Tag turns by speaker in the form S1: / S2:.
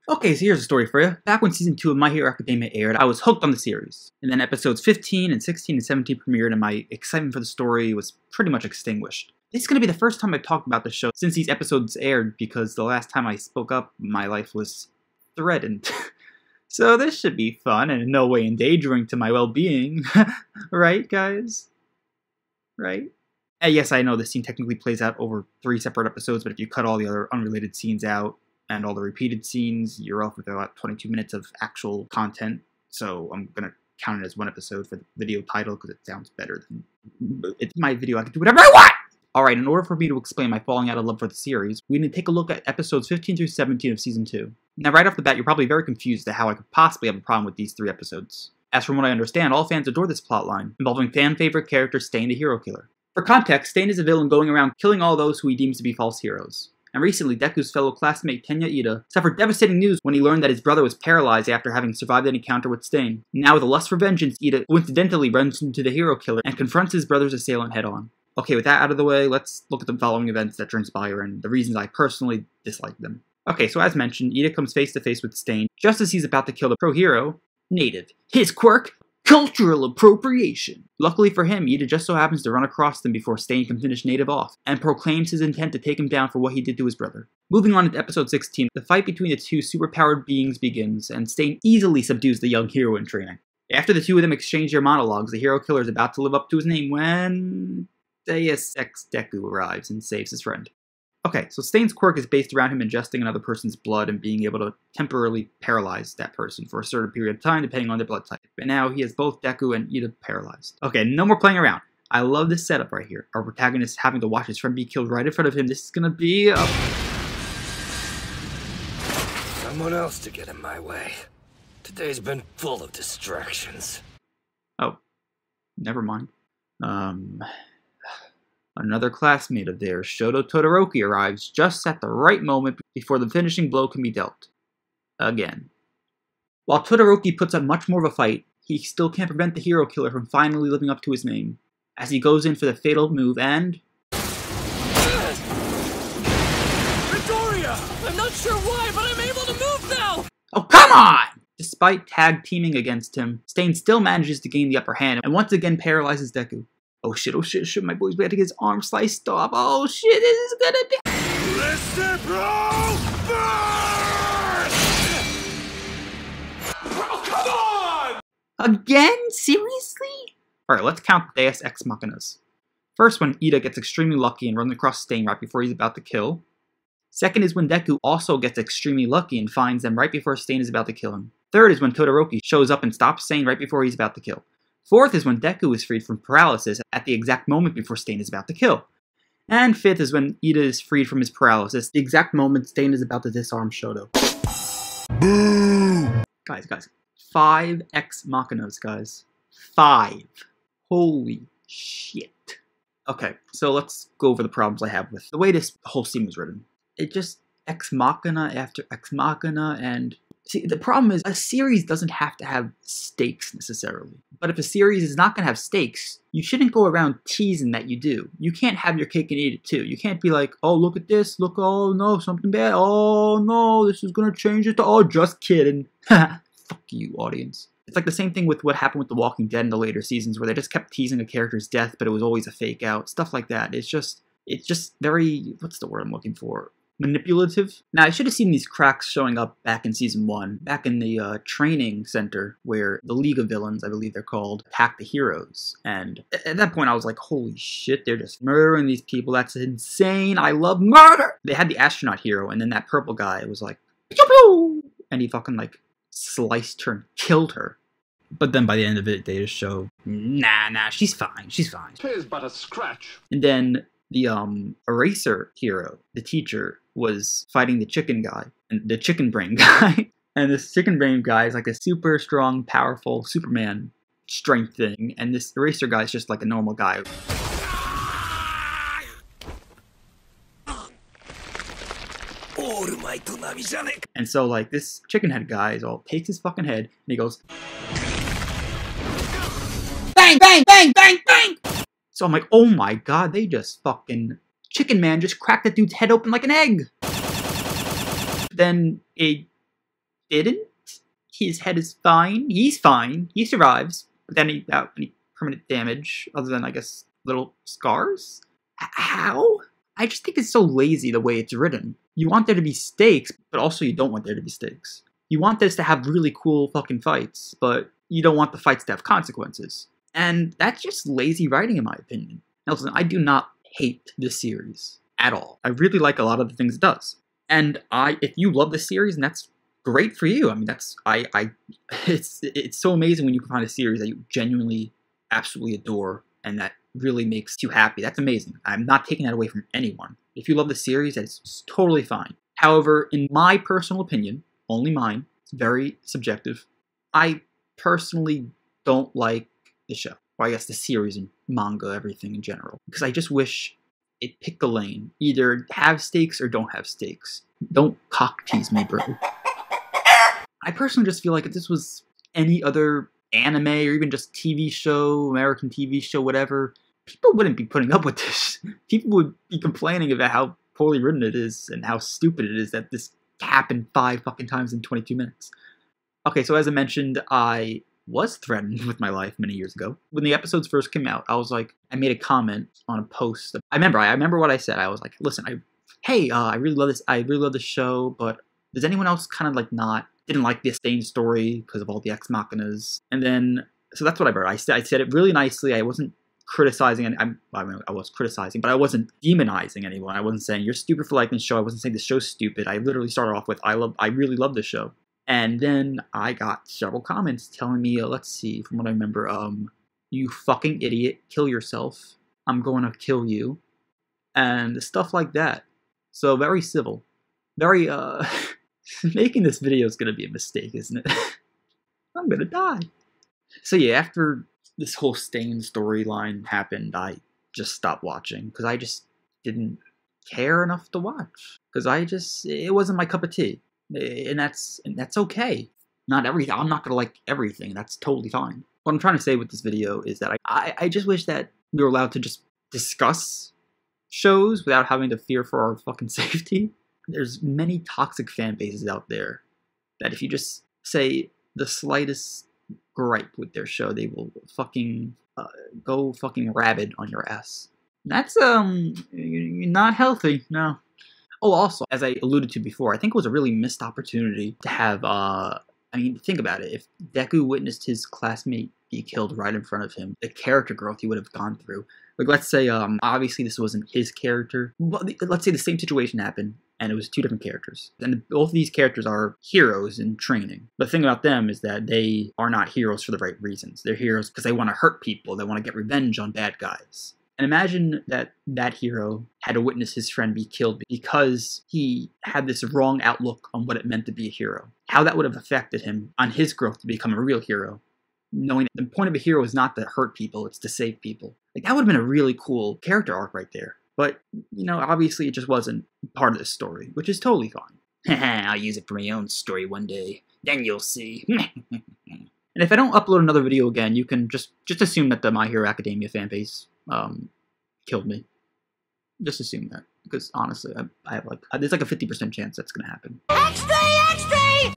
S1: Okay, so here's a story for you. Back when Season 2 of My Hero Academia aired, I was hooked on the series. And then episodes 15 and 16 and 17 premiered and my excitement for the story was pretty much extinguished. This is going to be the first time I've talked about the show since these episodes aired because the last time I spoke up, my life was threatened. So this should be fun and in no way endangering to my well-being. Right, guys? Right? Yes, I know this scene technically plays out over 3 separate episodes, but if you cut all the other unrelated scenes out and all the repeated scenes, you're off with about 22 minutes of actual content. So I'm going to count it as one episode for the video title because it sounds better than... It's my video, I can do whatever I want! Alright, in order for me to explain my falling out of love for the series, we need to take a look at episodes 15 through 17 of Season 2. Now right off the bat, you're probably very confused at how I could possibly have a problem with these 3 episodes. As from what I understand, all fans adore this plotline, involving fan-favorite character Stain the Hero Killer. For context, Stain is a villain going around killing all those who he deems to be false heroes. And recently, Deku's fellow classmate Tenya Ida suffered devastating news when he learned that his brother was paralyzed after having survived an encounter with Stain. Now with a lust for vengeance, Ida coincidentally runs into the hero killer and confronts his brother's assailant head-on. Okay, with that out of the way, let's look at the following events that transpire and the reasons I personally dislike them. Okay, so as mentioned, Ida comes face to face with Stain just as he's about to kill the pro-hero, Native. His quirk? Cultural appropriation. Luckily for him, Ida just so happens to run across them before Stain can finish Native off, and proclaims his intent to take him down for what he did to his brother. Moving on to episode 16, the fight between the two superpowered beings begins, and Stain easily subdues the young hero in training. After the two of them exchange their monologues, the hero killer is about to live up to his name when... Deus Ex Deku arrives and saves his friend. Okay, so Stain's quirk is based around him ingesting another person's blood and being able to temporarily paralyze that person for a certain period of time depending on their blood type. But now he has both Deku and Ida paralyzed. Okay, no more playing around. I love this setup right here. Our protagonist having to watch his friend be killed right in front of him. This is gonna be a...
S2: Someone else to get in my way. Today's been full of distractions.
S1: Oh, never mind. Another classmate of theirs, Shoto Todoroki, arrives just at the right moment before the finishing blow can be dealt. Again. While Todoroki puts up much more of a fight, he still can't prevent the hero killer from finally living up to his name, as he goes in for the fatal move and...
S2: Victoria! I'm not sure why, but I'm able to move now!
S1: Oh, come on! Despite tag teaming against him, Stain still manages to gain the upper hand and once again paralyzes Deku. Oh shit, my boy's about to get his arm sliced off. Oh shit, this is gonna be...
S2: Listen, bro! Oh, come on!
S1: Again? Seriously? Alright, let's count Deus Ex Machinas. First, when Ida gets extremely lucky and runs across Stain right before he's about to kill. Second is when Deku also gets extremely lucky and finds them right before Stain is about to kill him. Third is when Todoroki shows up and stops Stain right before he's about to kill. Fourth is when Deku is freed from paralysis at the exact moment before Stain is about to kill. And fifth is when Ida is freed from his paralysis, the exact moment Stain is about to disarm Shoto.
S2: Boo!
S1: Guys. 5 Ex Machinas, guys. 5. Holy shit. Okay, so let's go over the problems I have with the way this whole scene was written. It just Ex Machina after Ex Machina, and... See, the problem is, a series doesn't have to have stakes, necessarily. But if a series is not going to have stakes, you shouldn't go around teasing that you do. You can't have your cake and eat it, too. You can't be like, oh, look at this, look, oh, no, something bad, oh, no, this is going to change it to, oh, just kidding. Fuck you, audience. It's like the same thing with what happened with The Walking Dead in the later seasons, where they just kept teasing a character's death, but it was always a fake out, stuff like that. It's just very, what's the word I'm looking for? Manipulative. Now, I should have seen these cracks showing up back in Season 1, back in the training center where the League of Villains, I believe they're called, attack the heroes. And at that point, I was like, holy shit, they're just murdering these people. That's insane. I love murder! They had the astronaut hero, and then that purple guy was like, pew pew! And he fucking, like, sliced her and killed her. But then by the end of it, they just show, nah, she's fine.
S2: 'Tis but a scratch.
S1: And then the eraser hero, the teacher, was fighting the chicken guy, and the chicken brain guy. And this chicken brain guy is like a super strong, powerful Superman strength thing, and this eraser guy is just like a normal guy. And so like this chicken head guy is all takes his fucking head and he goes bang, bang, bang, bang, bang. So I'm like, oh my god, they just fucking... Chicken Man just cracked that dude's head open like an egg! Then a didn't. His head is fine. He's fine. He survives without any permanent damage, other than, I guess, little scars? How? I just think it's so lazy the way it's written. You want there to be stakes, but also you don't want there to be stakes. You want this to have really cool fucking fights, but you don't want the fights to have consequences. And that's just lazy writing, in my opinion. Now, listen, I do not hate this series at all. I really like a lot of the things it does. And if you love this series, and that's great for you. I mean, it's so amazing when you can find a series that you genuinely, absolutely adore, and that really makes you happy. That's amazing. I'm not taking that away from anyone. If you love the series, that's totally fine. However, in my personal opinion, only mine, it's very subjective, I personally don't like the show. Or I guess the series and manga, everything in general. Because I just wish it picked a lane. Either have stakes or don't have stakes. Don't cock tease me, bro. I personally just feel like if this was any other anime or even just TV show, American TV show, whatever, people wouldn't be putting up with this. People would be complaining about how poorly written it is and how stupid it is that this happened 5 fucking times in 22 minutes. Okay, so as I mentioned, I was threatened with my life many years ago. When the episodes first came out, I made a comment on a post. I remember what I said. I was like, listen, I really love this. I really love this show, but does anyone else kind of didn't like the Stain story because of all the ex machinas? And then, so that's what I wrote. I said it really nicely. I wasn't criticizing, and I was criticizing, but I wasn't demonizing anyone. I wasn't saying you're stupid for liking the show. I wasn't saying the show's stupid. I literally started off with I really love the show. And then I got several comments telling me, let's see, from what I remember, you fucking idiot, kill yourself. I'm going to kill you. And stuff like that. So very civil. Very, making this video is going to be a mistake, isn't it? I'm going to die. So yeah, after this whole Stain storyline happened, I just stopped watching. Because I just didn't care enough to watch. Because it wasn't my cup of tea. And that's okay. Not everything. I'm not gonna like everything. That's totally fine. What I'm trying to say with this video is that I just wish that we were allowed to just discuss shows without having to fear for our fucking safety. There's many toxic fan bases out there that if you just say the slightest gripe with their show, they will fucking go fucking rabid on your ass. That's not healthy. No. Oh, also, as I alluded to before, I think it was a really missed opportunity to have, think about it. If Deku witnessed his classmate be killed right in front of him, the character growth he would have gone through. Like, let's say, obviously this wasn't his character. But let's say the same situation happened, and it was 2 different characters. And both of these characters are heroes in training. The thing about them is that they are not heroes for the right reasons. They're heroes because they want to hurt people. They want to get revenge on bad guys. And imagine that hero had to witness his friend be killed because he had this wrong outlook on what it meant to be a hero. How that would have affected him on his growth to become a real hero. Knowing that the point of a hero is not to hurt people, it's to save people. Like, that would have been a really cool character arc right there. But, obviously it just wasn't part of the story, which is totally fine. I'll use it for my own story one day. Then you'll see. And if I don't upload another video again, you can just assume that the My Hero Academia fanbase killed me. Just assume that, because honestly, I have there's like a 50% chance that's gonna happen. XD!